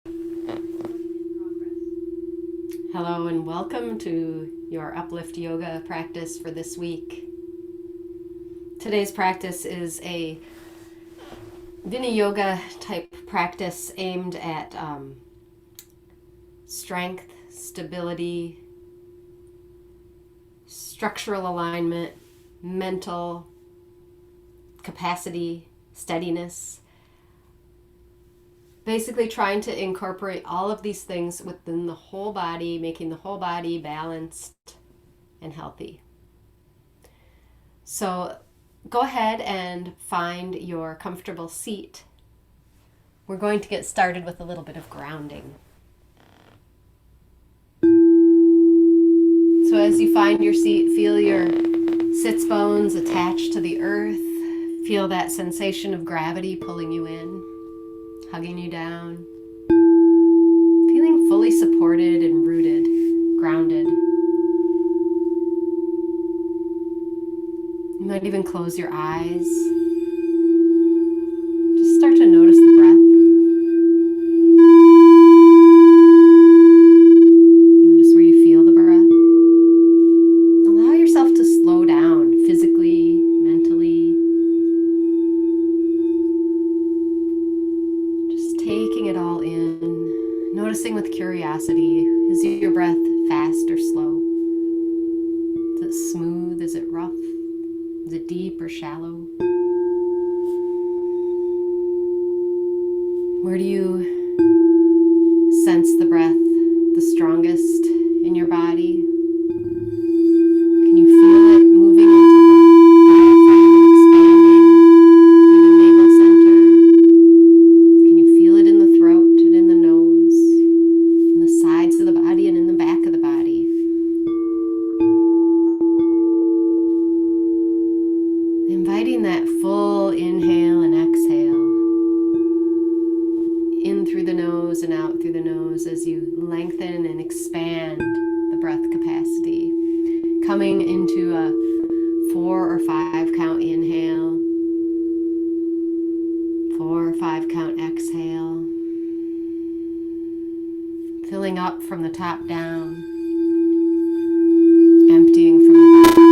Hello and welcome to your Uplift Yoga practice for this week. Today's practice is a Viniyoga type practice aimed at strength, stability, structural alignment, mental capacity, steadiness. Basically trying to incorporate all of these things within the whole body, making the whole body balanced and healthy. So go ahead and find your comfortable seat. We're going to get started with a little bit of grounding. So as you find your seat, feel your sits bones attached to the earth. Feel that sensation of gravity pulling you in, hugging you down, feeling fully supported and rooted, grounded. You might even close your eyes. Just start to notice the breath. Notice where you feel the breath. Allow yourself to slow down physically, mentally. Taking it all in, noticing with curiosity, is your breath fast or slow? Is it smooth? Is it rough? Is it deep or shallow? Where do you sense the breath the strongest in your body? Can you feel it moving into the diaphragm and expanding through the navel center? Can you feel it in the throat and in the nose, in the sides of the body and in the back of the body? Inviting that full inhale and exhale in through the nose and out through the nose as you lengthen and expand the breath capacity. Coming into a 4 or 5 count inhale, 4 or 5 count exhale. Filling up from the top down, emptying from the bottom.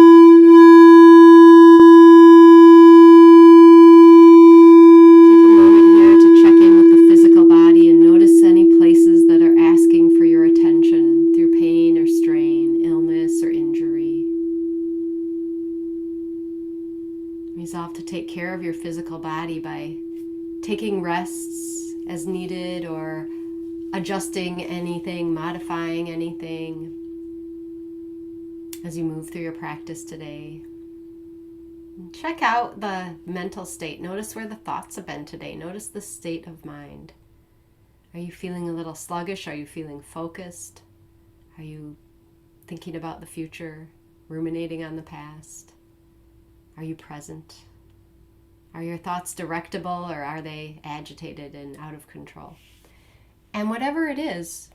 Take a moment here to check in with the physical body and notice any places that are asking for your attention through pain or strain, illness or injury. Resolve to take care of your physical body by taking rests as needed or adjusting anything, modifying anything as you move through your practice today. Check out the mental state. Notice where the thoughts have been today. Notice the state of mind. Are you feeling a little sluggish? Are you feeling focused? Are you thinking about the future, ruminating on the past? Are you present? Are your thoughts directable or are they agitated and out of control? And whatever it is,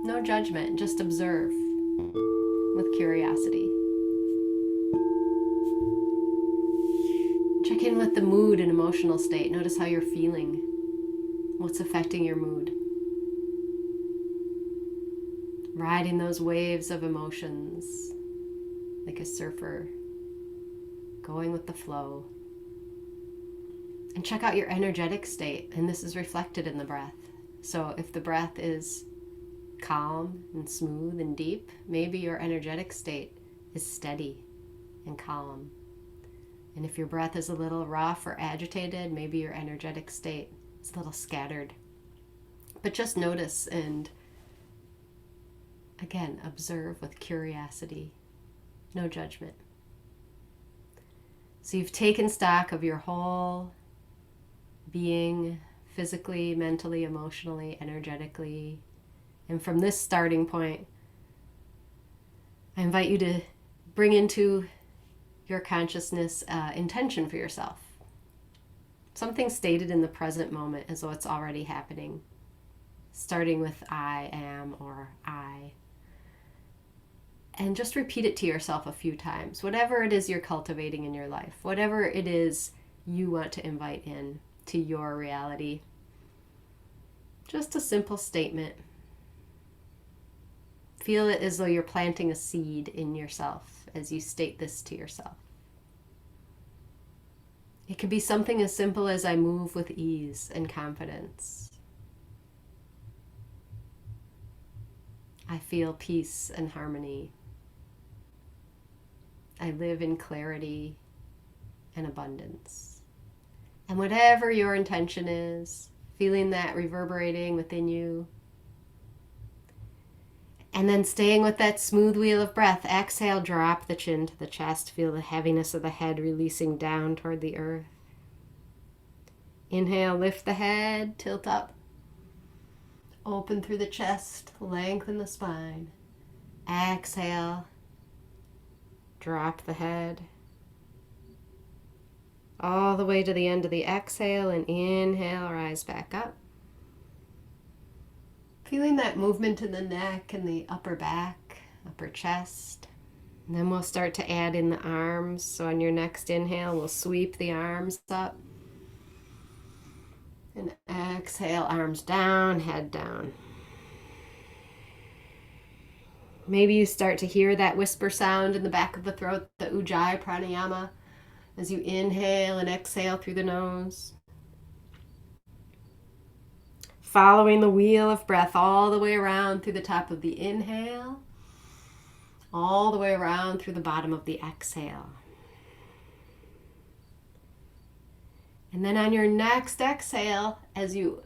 no judgment, just observe with curiosity. Check in with the mood and emotional state. Notice how you're feeling. What's affecting your mood? Riding those waves of emotions like a surfer, going with the flow. And check out your energetic state, and this is reflected in the breath. So if the breath is calm and smooth and deep, maybe your energetic state is steady and calm. And if your breath is a little rough or agitated, maybe your energetic state is a little scattered. But just notice and, again, observe with curiosity, no judgment. So you've taken stock of your whole being, physically, mentally, emotionally, energetically. And from this starting point, I invite you to bring into your consciousness intention for yourself. Something stated in the present moment as though it's already happening. Starting with I am or I. And just repeat it to yourself a few times. Whatever it is you're cultivating in your life. Whatever it is you want to invite in to your reality. Just a simple statement. Feel it as though you're planting a seed in yourself as you state this to yourself. It could be something as simple as I move with ease and confidence. I feel peace and harmony. I live in clarity and abundance. And whatever your intention is, feeling that reverberating within you. And then staying with that smooth wheel of breath, exhale, drop the chin to the chest. Feel the heaviness of the head releasing down toward the earth. Inhale, lift the head, tilt up. Open through the chest, lengthen the spine. Exhale, drop the head. All the way to the end of the exhale, and inhale, rise back up. Feeling that movement in the neck and the upper back, upper chest. And then we'll start to add in the arms. So on your next inhale, we'll sweep the arms up. And exhale, arms down, head down. Maybe you start to hear that whisper sound in the back of the throat, the Ujjayi pranayama, as you inhale and exhale through the nose. Following the wheel of breath all the way around through the top of the inhale, all the way around through the bottom of the exhale. And then on your next exhale, as you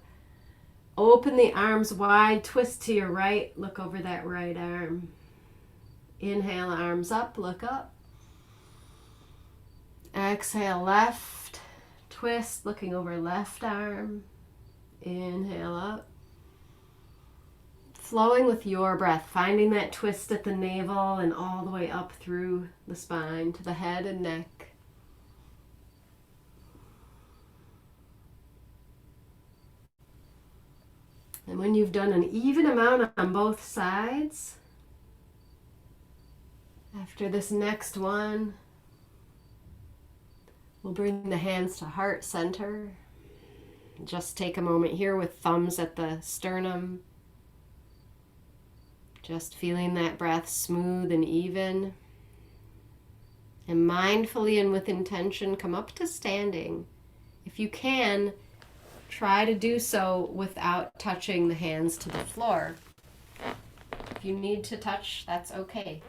open the arms wide, twist to your right, look over that right arm. Inhale, arms up, look up. Exhale, left, twist, looking over left arm. Inhale up. Flowing with your breath, finding that twist at the navel and all the way up through the spine to the head and neck. And when you've done an even amount on both sides, after this next one, we'll bring the hands to heart center. Just take a moment here with thumbs at the sternum. Just feeling that breath smooth and even. And mindfully and with intention, come up to standing. If you can, try to do so without touching the hands to the floor. If you need to touch, that's okay.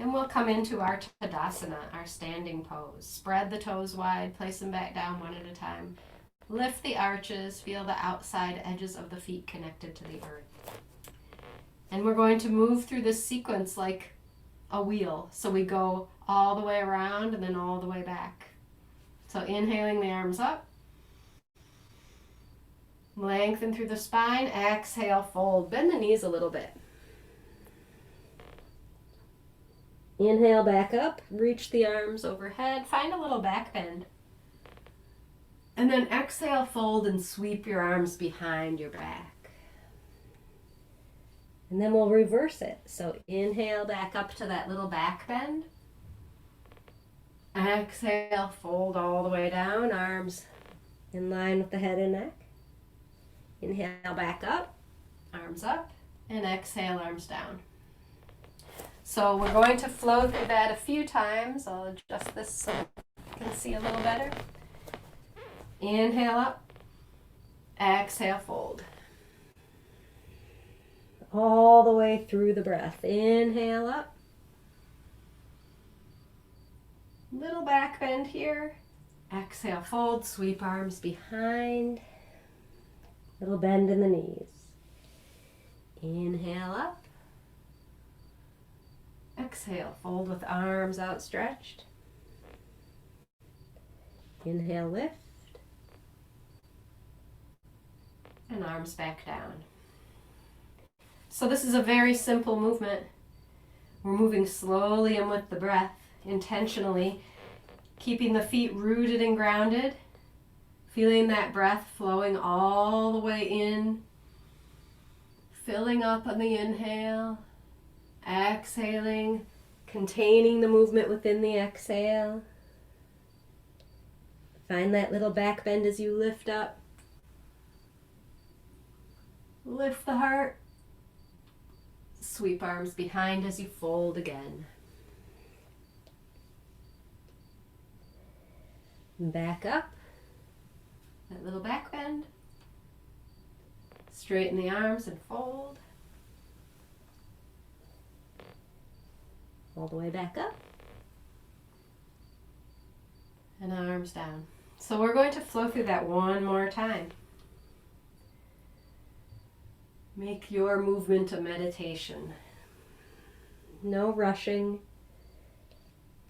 And we'll come into our Tadasana, our standing pose. Spread the toes wide, place them back down one at a time. Lift the arches, feel the outside edges of the feet connected to the earth. And we're going to move through this sequence like a wheel. So we go all the way around and then all the way back. So inhaling the arms up. Lengthen through the spine. Exhale, fold. Bend the knees a little bit. Inhale back up. Reach the arms overhead. Find a little back bend. And then exhale, fold, and sweep your arms behind your back. And then we'll reverse it. So inhale back up to that little back bend. Exhale, fold all the way down, arms in line with the head and neck. Inhale back up, arms up, and exhale, arms down. So we're going to flow through that a few times. I'll adjust this so you can see a little better. Inhale up, exhale, fold. All the way through the breath. Inhale up. Little back bend here. Exhale, fold, sweep arms behind. Little bend in the knees. Inhale up. Exhale, fold with arms outstretched. Inhale, lift. And arms back down. So this is a very simple movement. We're moving slowly and with the breath, intentionally, keeping the feet rooted and grounded, feeling that breath flowing all the way in, filling up on the inhale, exhaling, containing the movement within the exhale. Find that little back bend as you lift up. Lift the heart. Sweep arms behind as you fold again. Back up. That little back bend. Straighten the arms and fold. All the way back up. And arms down. So we're going to flow through that one more time. Make your movement a meditation. No rushing.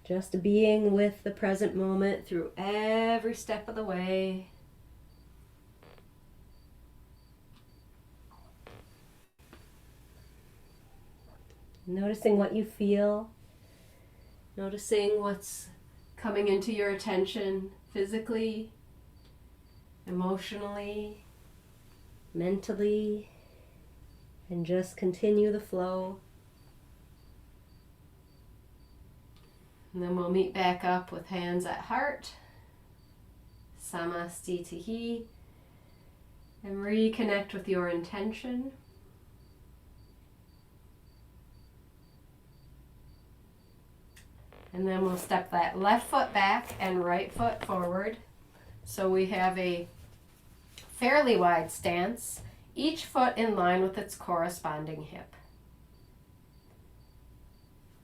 Just being with the present moment through every step of the way. Noticing what you feel. Noticing what's coming into your attention physically, emotionally, mentally, and just continue the flow. And then we'll meet back up with hands at heart, samastitihi, and reconnect with your intention. And then we'll step that left foot back and right foot forward. So we have a fairly wide stance, each foot in line with its corresponding hip.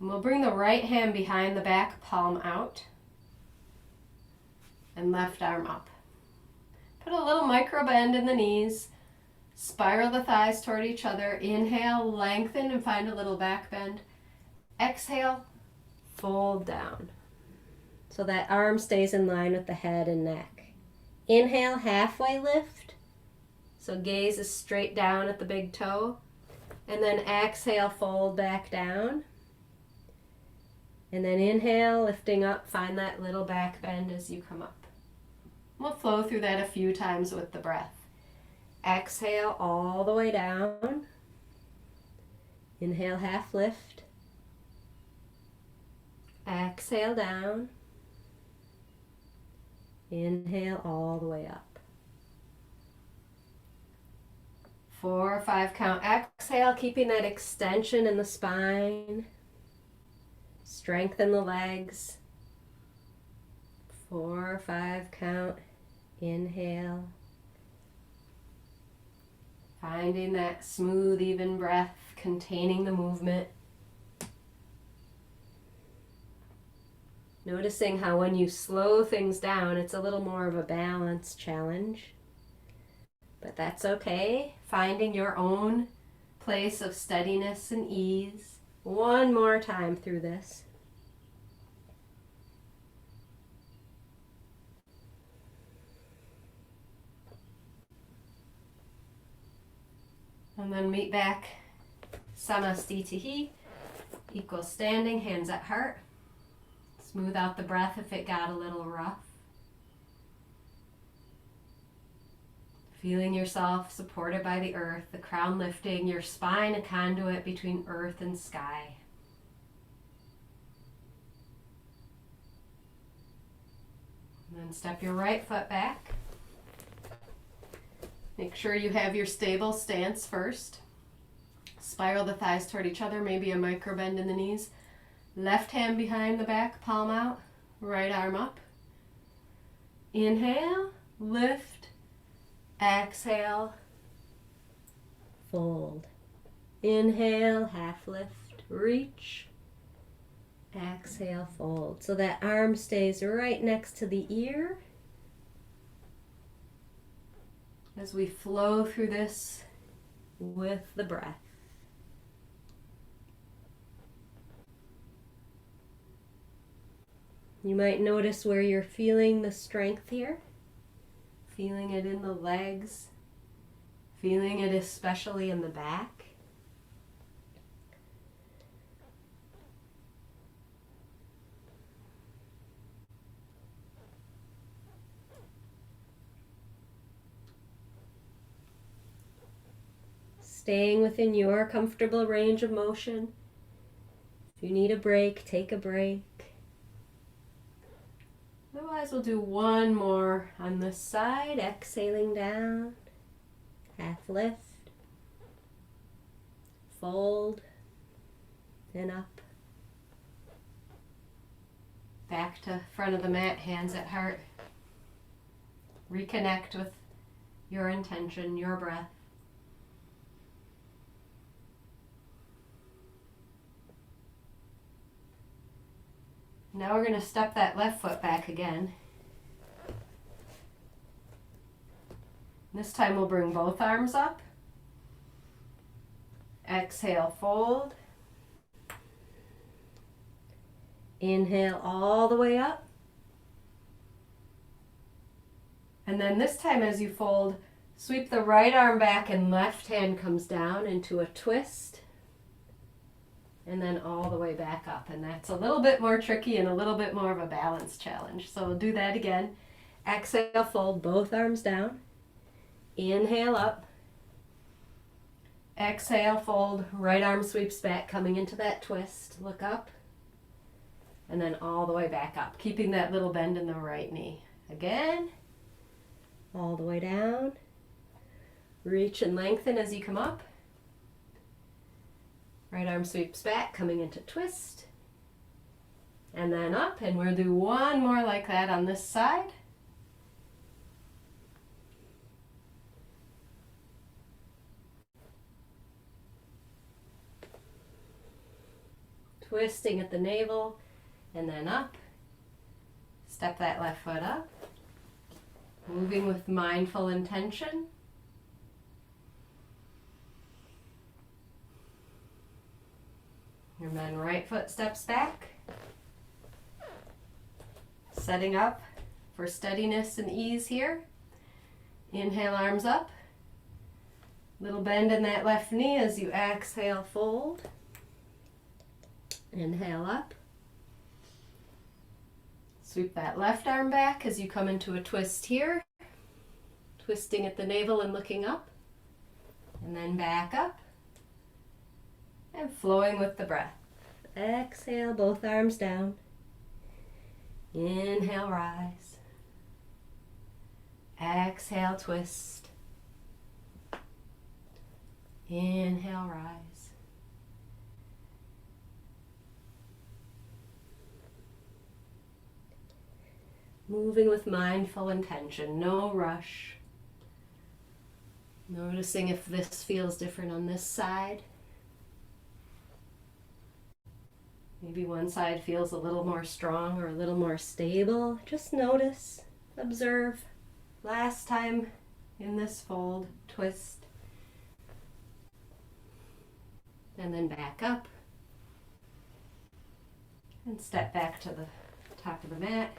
And we'll bring the right hand behind the back, palm out, and left arm up. Put a little micro bend in the knees, spiral the thighs toward each other. Inhale, lengthen and find a little back bend. Exhale, fold down. So that arm stays in line with the head and neck. Inhale, halfway lift. So gaze is straight down at the big toe. And then exhale, fold back down. And then inhale, lifting up, find that little back bend as you come up. We'll flow through that a few times with the breath. Exhale all the way down. Inhale, half lift. Exhale down. Inhale all the way up. 4 or 5 count. Exhale, keeping that extension in the spine. Strengthen the legs. 4 or 5 count. Inhale. Finding that smooth, even breath, containing the movement. Noticing how when you slow things down, it's a little more of a balance challenge. But that's okay. Finding your own place of steadiness and ease. One more time through this. And then meet back, samastitihi, equal standing, hands at heart. Smooth out the breath if it got a little rough. Feeling yourself supported by the earth, the crown lifting, your spine a conduit between earth and sky. And then step your right foot back. Make sure you have your stable stance first. Spiral the thighs toward each other, maybe a micro bend in the knees. Left hand behind the back, palm out, right arm up. Inhale, lift, exhale, fold. Inhale, half lift, reach, exhale, fold. So that arm stays right next to the ear. As we flow through this with the breath. You might notice where you're feeling the strength here. Feeling it in the legs. Feeling it especially in the back. Staying within your comfortable range of motion. If you need a break, take a break. Otherwise, we'll do one more on this side. Exhaling down, half lift. fold, and up. Back to front of the mat, hands at heart. Reconnect with your intention, your breath. Now we're going to step that left foot back again. This time we'll bring both arms up. Exhale, fold. Inhale all the way up. And then this time as you fold, sweep the right arm back and left hand comes down into a twist. And then all the way back up. And that's a little bit more tricky and a little bit more of a balance challenge. So we'll do that again. Exhale, fold both arms down. Inhale up. Exhale, fold. Right arm sweeps back, coming into that twist. Look up. And then all the way back up, keeping that little bend in the right knee. Again. All the way down. Reach and lengthen as you come up. Right arm sweeps back, coming into twist. And then up, and we'll do one more like that on this side. Twisting at the navel, and then up. Step that left foot up. Moving with mindful intention. And then right foot steps back. Setting up for steadiness and ease here. Inhale, arms up. Little bend in that left knee as you exhale, fold. Inhale up. Sweep that left arm back as you come into a twist here. Twisting at the navel and looking up. And then back up. And flowing with the breath. Exhale, both arms down. Inhale, rise. Exhale, twist. Inhale, rise. Moving with mindful intention, no rush. Noticing if this feels different on this side. Maybe one side feels a little more strong or a little more stable. Just notice, observe. Last time in this fold, twist. And then back up. And step back to the top of the mat.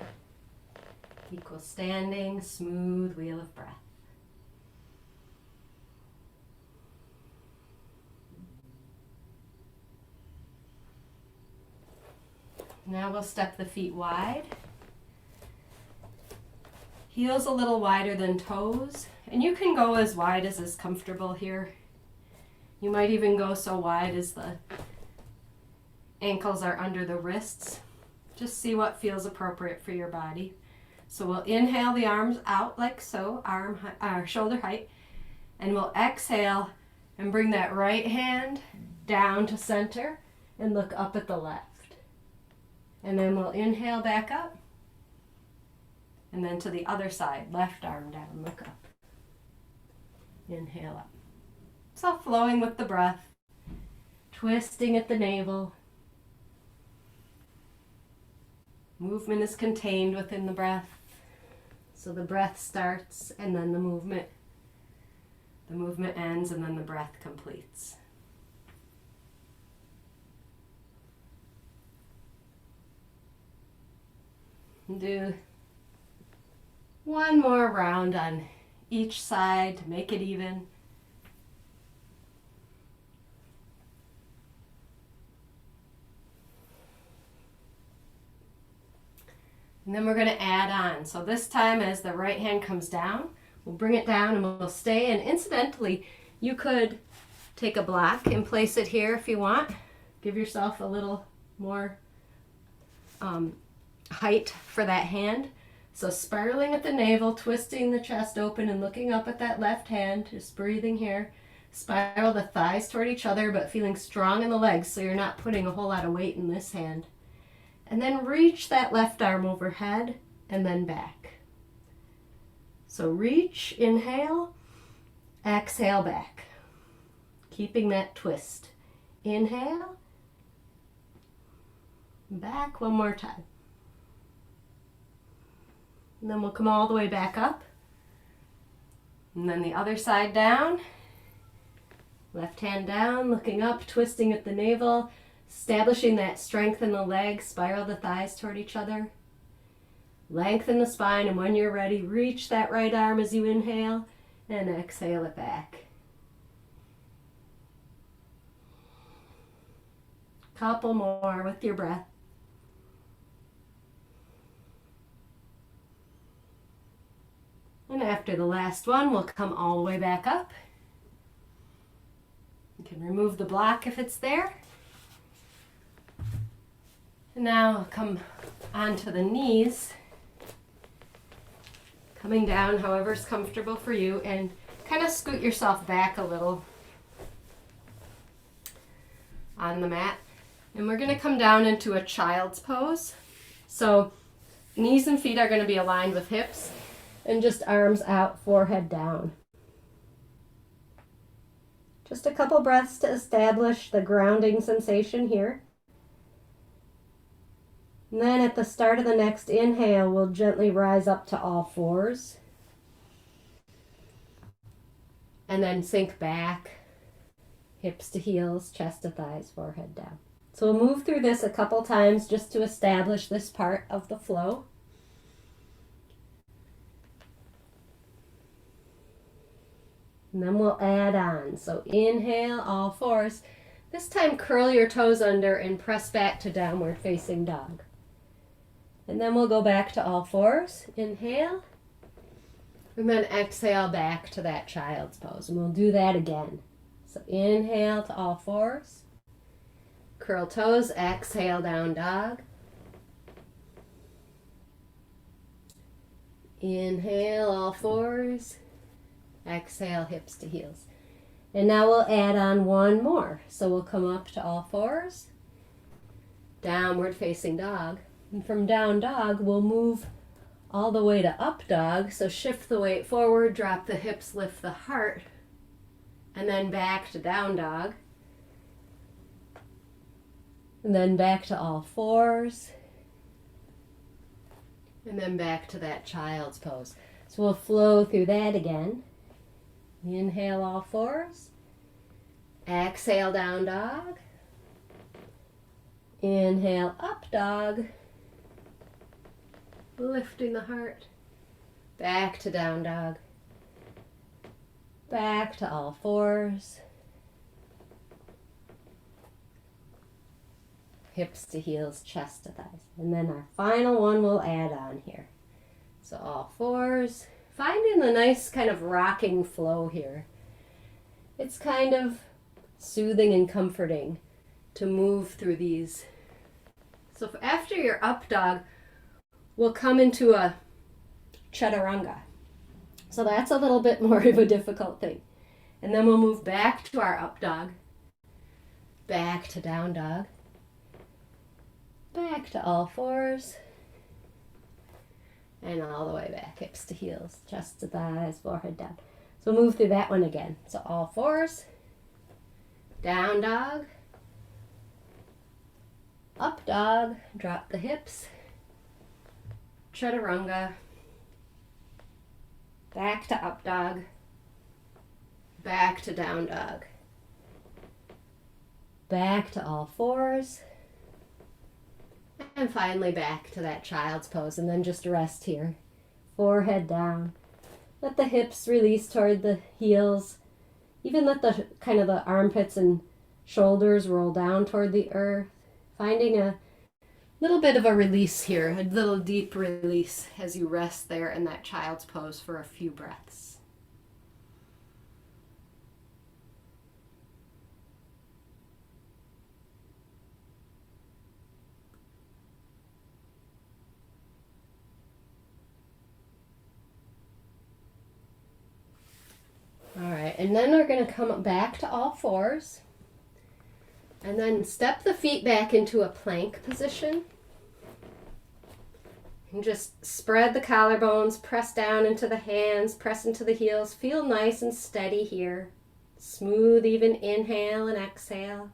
Equal standing, smooth wheel of breath. Now we'll step the feet wide. Heels a little wider than toes. And you can go as wide as is comfortable here. You might even go so wide as the ankles are under the wrists. Just see what feels appropriate for your body. So we'll inhale the arms out like so, shoulder height. And we'll exhale and bring that right hand down to center and look up at the left. And then we'll inhale back up. And then to the other side, left arm down, look up. Inhale up. So flowing with the breath, twisting at the navel. Movement is contained within the breath. So the breath starts and then the movement ends and then the breath completes. Do one more round on each side to make it even. And then we're going to add on. So this time as the right hand comes down, we'll bring it down and we'll stay. And incidentally, you could take a block and place it here if you want. Give yourself a little more height for that hand. So spiraling at the navel, twisting the chest open and looking up at that left hand, just breathing here. Spiral the thighs toward each other, but feeling strong in the legs so you're not putting a whole lot of weight in this hand. And then reach that left arm overhead and then back. So reach, inhale, exhale back. Keeping that twist. Inhale, back one more time. And then we'll come all the way back up. And then the other side down. Left hand down, looking up, twisting at the navel, establishing that strength in the legs, spiral the thighs toward each other. Lengthen the spine, and when you're ready, reach that right arm as you inhale, and exhale it back. Couple more with your breath. And after the last one, we'll come all the way back up. You can remove the block if it's there. And now come onto the knees, coming down however's comfortable for you, and kind of scoot yourself back a little on the mat. And we're going to come down into a child's pose. So knees and feet are going to be aligned with hips, and just arms out, forehead down. Just a couple breaths to establish the grounding sensation here. And then at the start of the next inhale, we'll gently rise up to all fours. And then sink back, hips to heels, chest to thighs, forehead down. So we'll move through this a couple times just to establish this part of the flow. And then we'll add on. So inhale, all fours. This time curl your toes under and press back to downward facing dog. And then we'll go back to all fours. Inhale. And then exhale back to that child's pose. And we'll do that again. So inhale to all fours. Curl toes, exhale down dog. Inhale, all fours. Exhale, hips to heels. And now we'll add on one more. So we'll come up to all fours, downward facing dog. And from down dog, we'll move all the way to up dog. So shift the weight forward, drop the hips, lift the heart, and then back to down dog. And then back to all fours. And then back to that child's pose. So we'll flow through that again. Inhale, all fours. Exhale, down dog. Inhale, up dog. Lifting the heart. Back to down dog. Back to all fours. Hips to heels, chest to thighs. And then our final one we'll add on here. So all fours. Finding the nice kind of rocking flow here. It's kind of soothing and comforting to move through these. So after your up dog, we'll come into a chaturanga. So that's a little bit more of a difficult thing. And then we'll move back to our up dog, back to down dog, back to all fours, and all the way back, hips to heels, chest to thighs, forehead down. So move through that one again. So all fours, down dog, up dog, drop the hips, chaturanga, back to up dog, back to down dog, back to all fours, and finally back to that child's pose. And then just rest here, forehead down. Let the hips release toward the heels. Even let the kind of the armpits and shoulders roll down toward the earth. Finding a little bit of a release here, a little deep release as you rest there in that child's pose for a few breaths. All right, and then we're going to come back to all fours. And then step the feet back into a plank position. And just spread the collarbones, press down into the hands, press into the heels. Feel nice and steady here. Smooth, even inhale and exhale.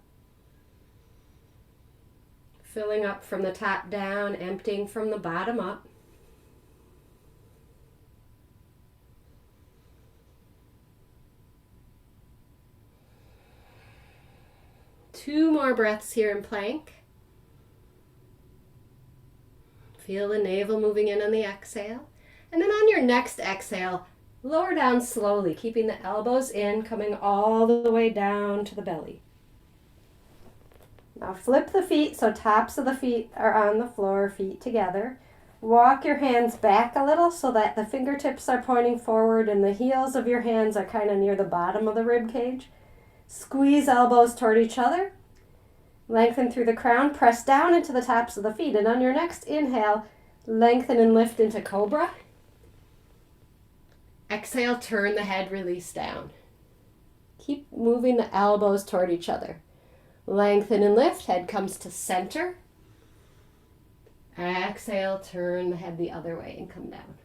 Filling up from the top down, emptying from the bottom up. Two more breaths here in plank. Feel the navel moving in on the exhale. And then on your next exhale, lower down slowly, keeping the elbows in, coming all the way down to the belly. Now flip the feet so tops of the feet are on the floor, feet together. Walk your hands back a little so that the fingertips are pointing forward and the heels of your hands are kind of near the bottom of the rib cage. Squeeze elbows toward each other. Lengthen through the crown, press down into the tops of the feet, and on your next inhale, lengthen and lift into cobra. Exhale, turn the head, release down. Keep moving the elbows toward each other. Lengthen and lift, head comes to center. Exhale, turn the head the other way and come down.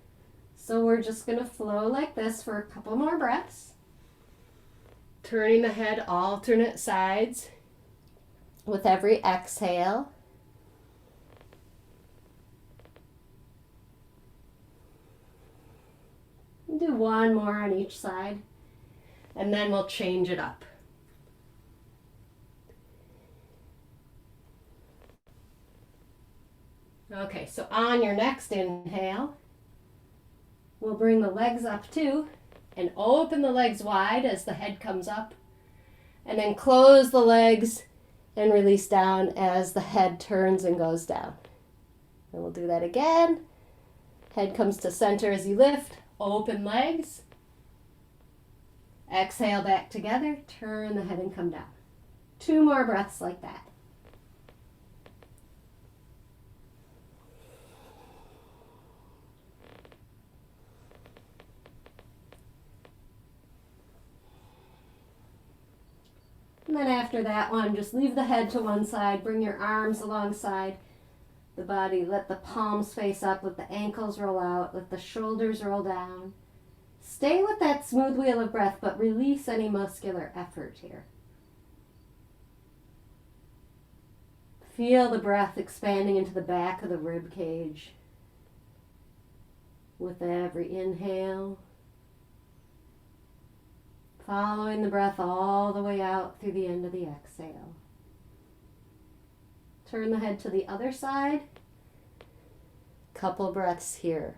So we're just going to flow like this for a couple more breaths. Turning the head alternate sides with every exhale. Do one more on each side, and then we'll change it up. Okay, so on your next inhale, we'll bring the legs up too, and open the legs wide as the head comes up, and then close the legs and release down as the head turns and goes down. And we'll do that again. Head comes to center as you lift, open legs. Exhale back together, turn the head and come down. Two more breaths like that. And then after that one, just leave the head to one side, bring your arms alongside the body, let the palms face up, let the ankles roll out, let the shoulders roll down. Stay with that smooth wheel of breath, but release any muscular effort here. Feel the breath expanding into the back of the rib cage with every inhale. Following the breath all the way out through the end of the exhale. Turn the head to the other side. Couple breaths here.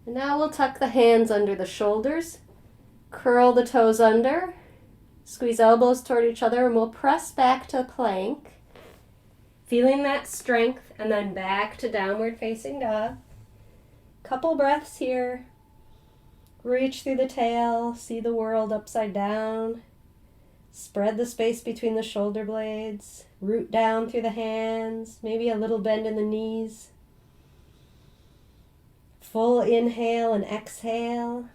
And now we'll tuck the hands under the shoulders, curl the toes under, squeeze elbows toward each other, and we'll press back to plank, feeling that strength, and then back to downward facing dog. Couple breaths here. Reach through the tail, see the world upside down. Spread the space between the shoulder blades, root down through the hands, maybe a little bend in the knees. Full inhale and exhale.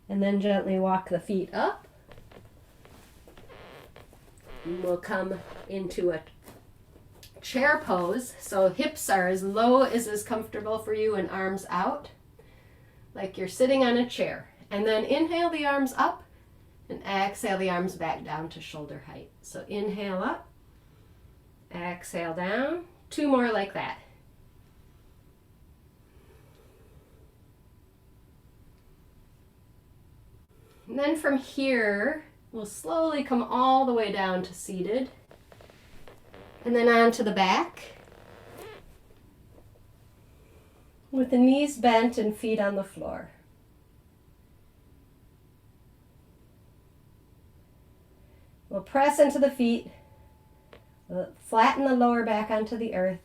And then gently walk the feet up. And we'll come into a chair pose. So hips are as low as is comfortable for you and arms out, like you're sitting on a chair. And then inhale the arms up and exhale the arms back down to shoulder height. So inhale up, exhale down. Two more like that. And then from here, we'll slowly come all the way down to seated. And then onto the back. With the knees bent and feet on the floor. We'll press into the feet. Flatten the lower back onto the earth.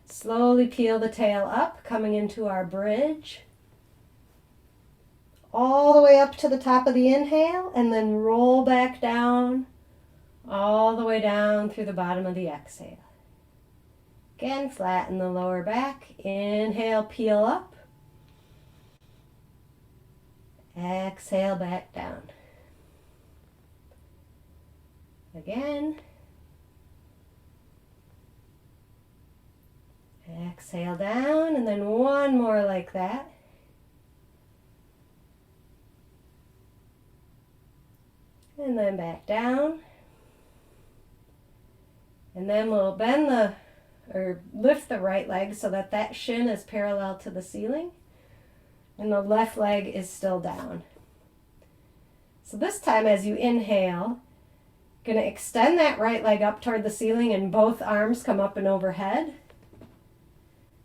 Slowly peel the tail up, coming into our bridge. all the way up to the top of the inhale, and then roll back down, all the way down through the bottom of the exhale. Again, flatten the lower back. Inhale, peel up. Exhale, back down. Again. Exhale down, and then one more like that. And then back down. And then we'll lift the right leg so that that shin is parallel to the ceiling. And the left leg is still down. So this time as you inhale, going to extend that right leg up toward the ceiling and both arms come up and overhead.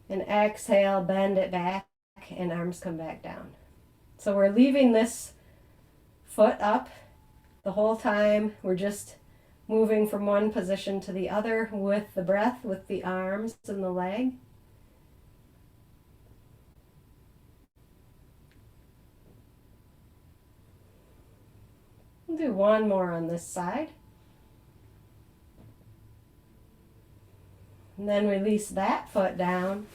And exhale, bend it back and arms come back down. So we're leaving this foot up the whole time. We're just moving from one position to the other with the breath, with the arms and the leg. We'll do one more on this side. And then release that foot down.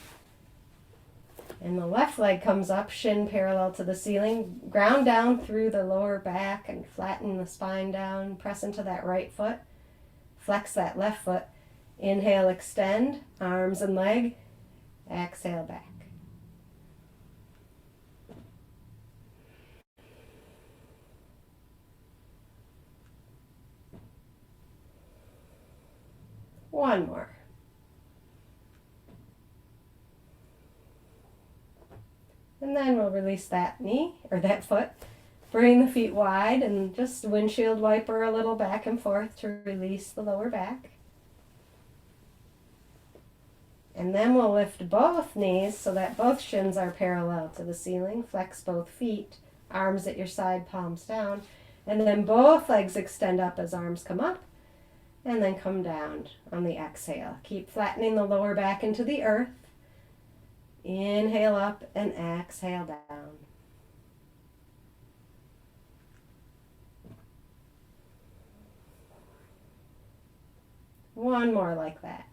And the left leg comes up, shin parallel to the ceiling. Ground down through the lower back and flatten the spine down. Press into that right foot. Flex that left foot. Inhale, extend, arms and leg. Exhale, back. One more. And then we'll release that knee, or that foot. Bring the feet wide and just windshield wiper a little back and forth to release the lower back. And then we'll lift both knees so that both shins are parallel to the ceiling. Flex both feet, arms at your side, palms down. And then both legs extend up as arms come up. And then come down on the exhale. Keep flattening the lower back into the earth. Inhale up and exhale down. One more like that.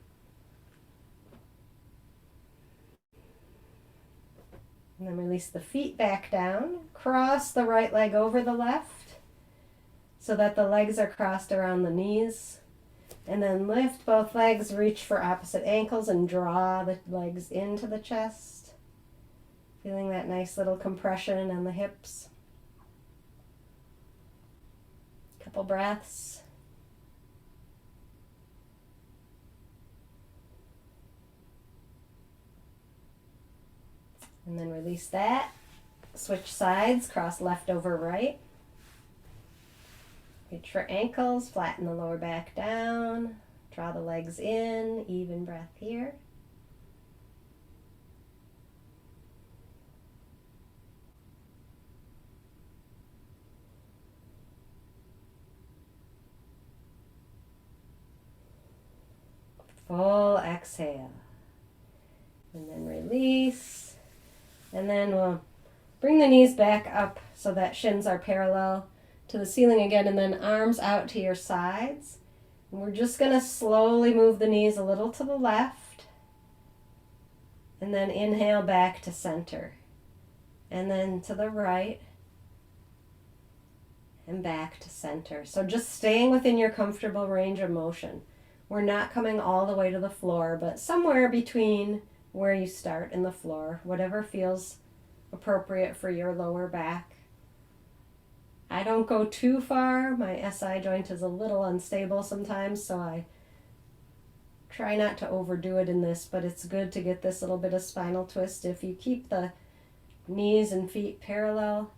And then release the feet back down. Cross the right leg over the left so that the legs are crossed around the knees. And then lift both legs, reach for opposite ankles and draw the legs into the chest. Feeling that nice little compression on the hips. Couple breaths. And then release that. Switch sides, cross left over right. Reach for ankles, flatten the lower back down, draw the legs in, even breath here. Full exhale. And then release. And then we'll bring the knees back up so that shins are parallel to the ceiling again, and then arms out to your sides. And we're just going to slowly move the knees a little to the left. And then inhale back to center. And then to the right. And back to center. So just staying within your comfortable range of motion. We're not coming all the way to the floor, but somewhere between where you start and the floor, whatever feels appropriate for your lower back. I don't go too far. My SI joint is a little unstable sometimes, so I try not to overdo it in this, but it's good to get this little bit of spinal twist. If you keep the knees and feet parallel,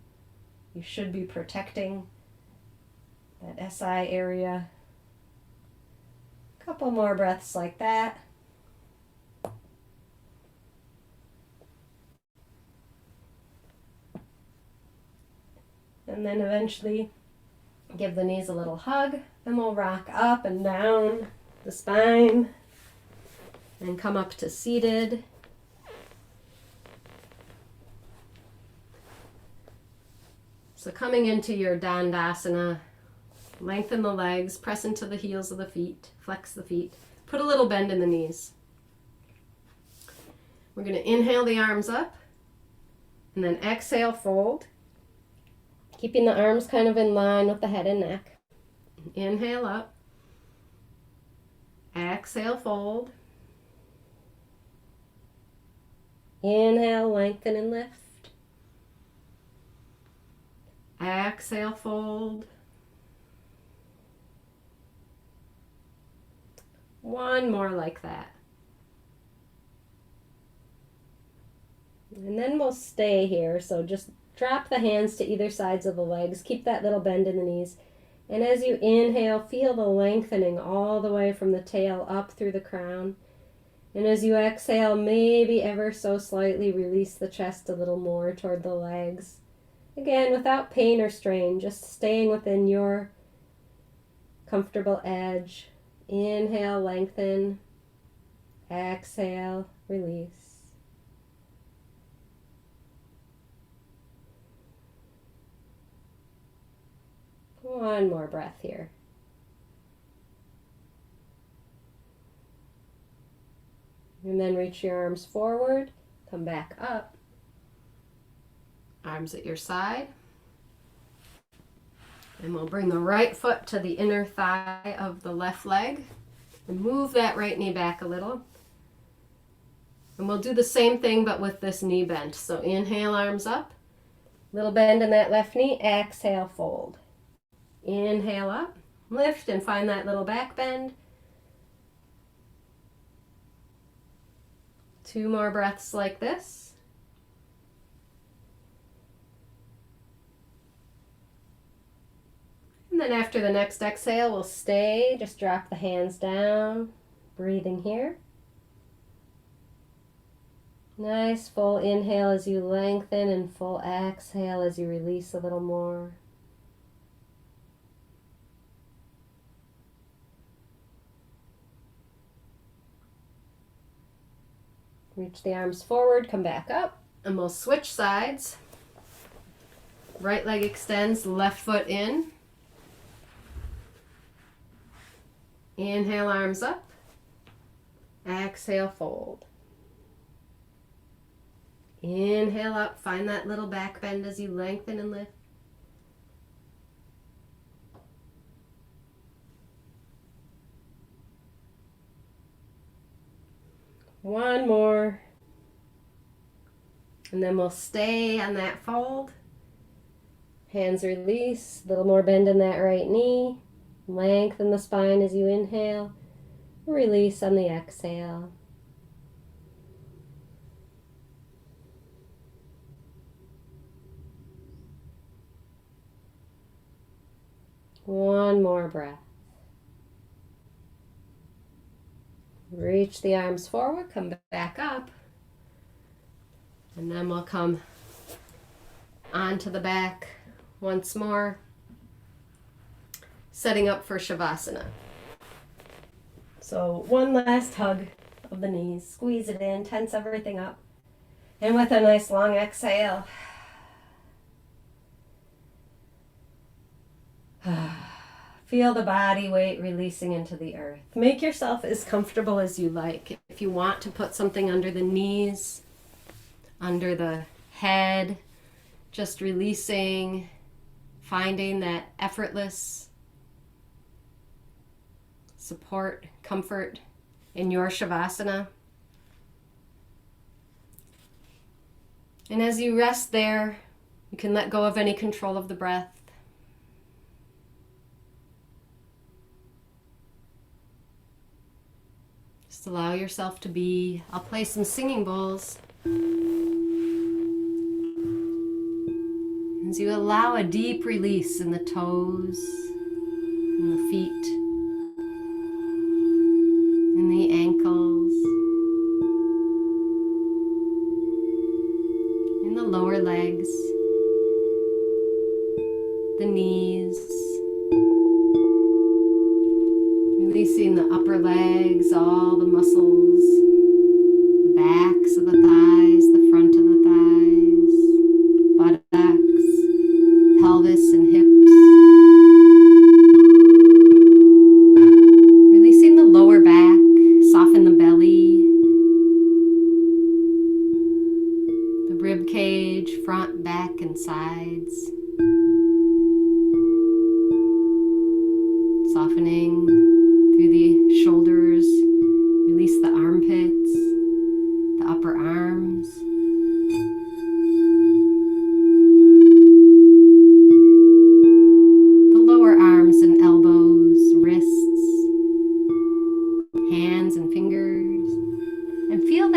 you should be protecting that SI area. Couple more breaths like that. And then eventually give the knees a little hug, and we'll rock up and down the spine and come up to seated. So coming into your Dandasana, lengthen the legs, press into the heels of the feet, flex the feet, put a little bend in the knees. We're going to inhale the arms up and then exhale, fold, keeping the arms kind of in line with the head and neck. Inhale up, exhale, fold, inhale, lengthen and lift. Exhale, fold. One more like that. And then we'll stay here. So just drop the hands to either sides of the legs. Keep that little bend in the knees. And as you inhale, feel the lengthening all the way from the tail up through the crown. And as you exhale, maybe ever so slightly release the chest a little more toward the legs. Again, without pain or strain, just staying within your comfortable edge. Inhale, lengthen. Exhale, release. One more breath here. And then reach your arms forward, come back up. Arms at your side. And we'll bring the right foot to the inner thigh of the left leg and move that right knee back a little. And we'll do the same thing but with this knee bent. So inhale, arms up, little bend in that left knee, exhale, fold. Inhale up, lift and find that little back bend. 2 more breaths like this. And then after the next exhale, we'll stay, just drop the hands down, breathing here. Nice full inhale as you lengthen and full exhale as you release a little more. Reach the arms forward, come back up, and we'll switch sides. Right leg extends, left foot in. Inhale, arms up. Exhale, fold. Inhale up, find that little back bend as you lengthen and lift. One more. And then we'll stay on that fold. Hands release, a little more bend in that right knee. Lengthen the spine as you inhale. Release on the exhale. One more breath. Reach the arms forward, come back up. And then we'll come onto the back once more, setting up for Shavasana. So one last hug of the knees, squeeze it in, tense everything up. And with a nice long exhale, feel the body weight releasing into the earth. Make yourself as comfortable as you like. If you want to put something under the knees, under the head, just releasing, finding that effortless support, comfort in your Shavasana. And as you rest there, you can let go of any control of the breath. Just allow yourself to be. I'll play some singing bowls. As you allow a deep release in the toes, in the feet, in the ankles, in the lower legs, the knees, releasing the upper legs, all the muscles, the backs of the thighs, the front of the thighs, buttocks, pelvic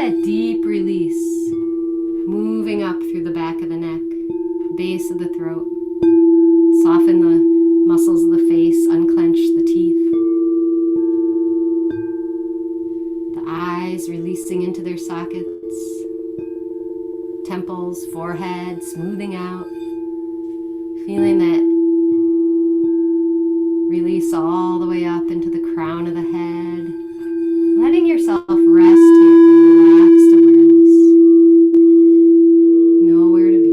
that deep release, moving up through the back of the neck, base of the throat. Soften the muscles of the face, unclench the teeth. The eyes releasing into their sockets. Temples, forehead, smoothing out. Feeling that release all the way up into the crown of the head. Letting yourself rest here in relaxed awareness. Know where to be.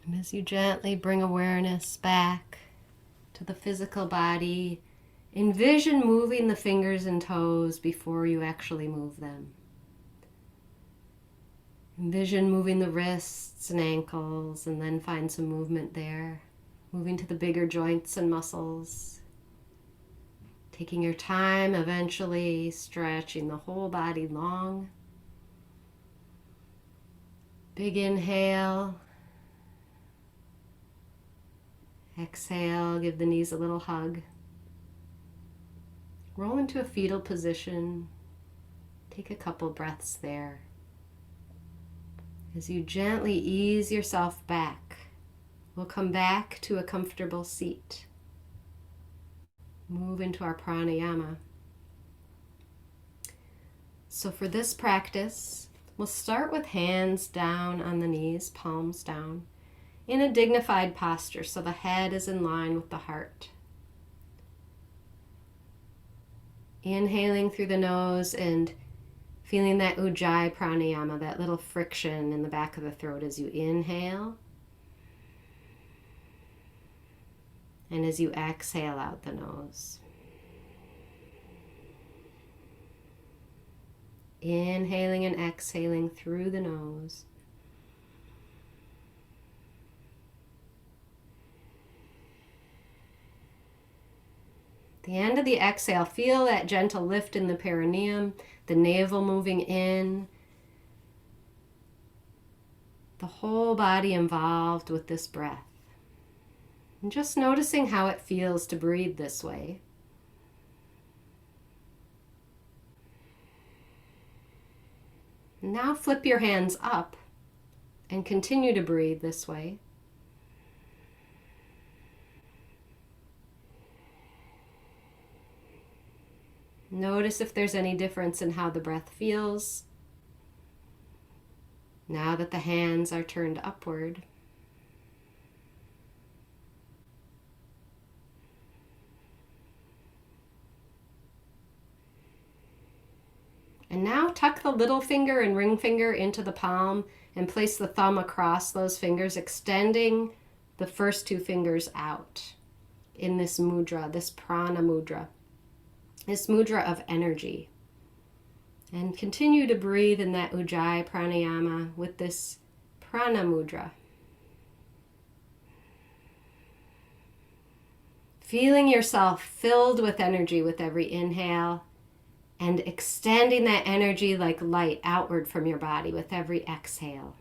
And as you gently bring awareness back to the physical body, envision moving the fingers and toes before you actually move them. Envision moving the wrists and ankles, and then find some movement there. Moving to the bigger joints and muscles. Taking your time, eventually stretching the whole body long. Big inhale. Exhale, give the knees a little hug. Roll into a fetal position. Take a couple breaths there. As you gently ease yourself back, we'll come back to a comfortable seat. Move into our pranayama. So for this practice, we'll start with hands down on the knees, palms down, in a dignified posture so the head is in line with the heart. Inhaling through the nose and feeling that ujjayi pranayama, that little friction in the back of the throat as you inhale. And as you exhale out the nose. Inhaling and exhaling through the nose. At the end of the exhale, feel that gentle lift in the perineum, the navel moving in, the whole body involved with this breath. And just noticing how it feels to breathe this way. Now flip your hands up and continue to breathe this way. Notice if there's any difference in how the breath feels now that the hands are turned upward. And now tuck the little finger and ring finger into the palm and place the thumb across those fingers, extending the first two fingers out in this mudra, this prana mudra. this mudra of energy. And continue to breathe in that Ujjayi pranayama with this prana mudra. Feeling yourself filled with energy with every inhale and extending that energy like light outward from your body with every exhale.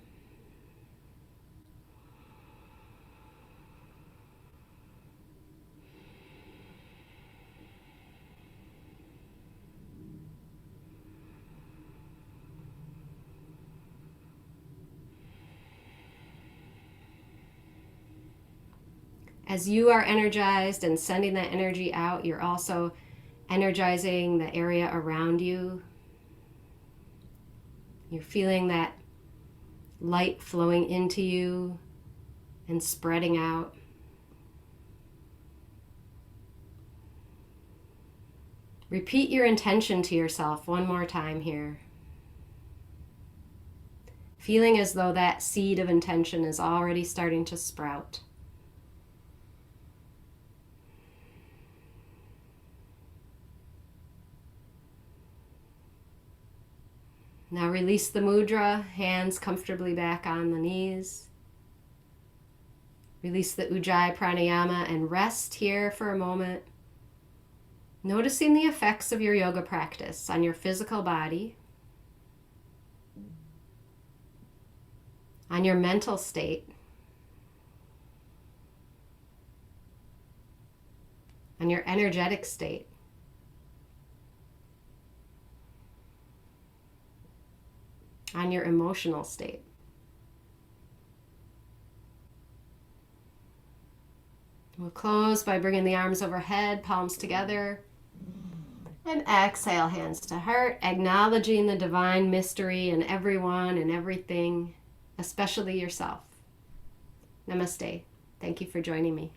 As you are energized and sending that energy out, you're also energizing the area around you. You're feeling that light flowing into you and spreading out. Repeat your intention to yourself one more time here. Feeling as though that seed of intention is already starting to sprout. Now release the mudra, hands comfortably back on the knees. Release the Ujjayi pranayama and rest here for a moment, noticing the effects of your yoga practice on your physical body, on your mental state, on your energetic state. On your emotional state. We'll close by bringing the arms overhead, palms together, and exhale, hands to heart, acknowledging the divine mystery in everyone and everything, especially yourself. Namaste. Thank you for joining me.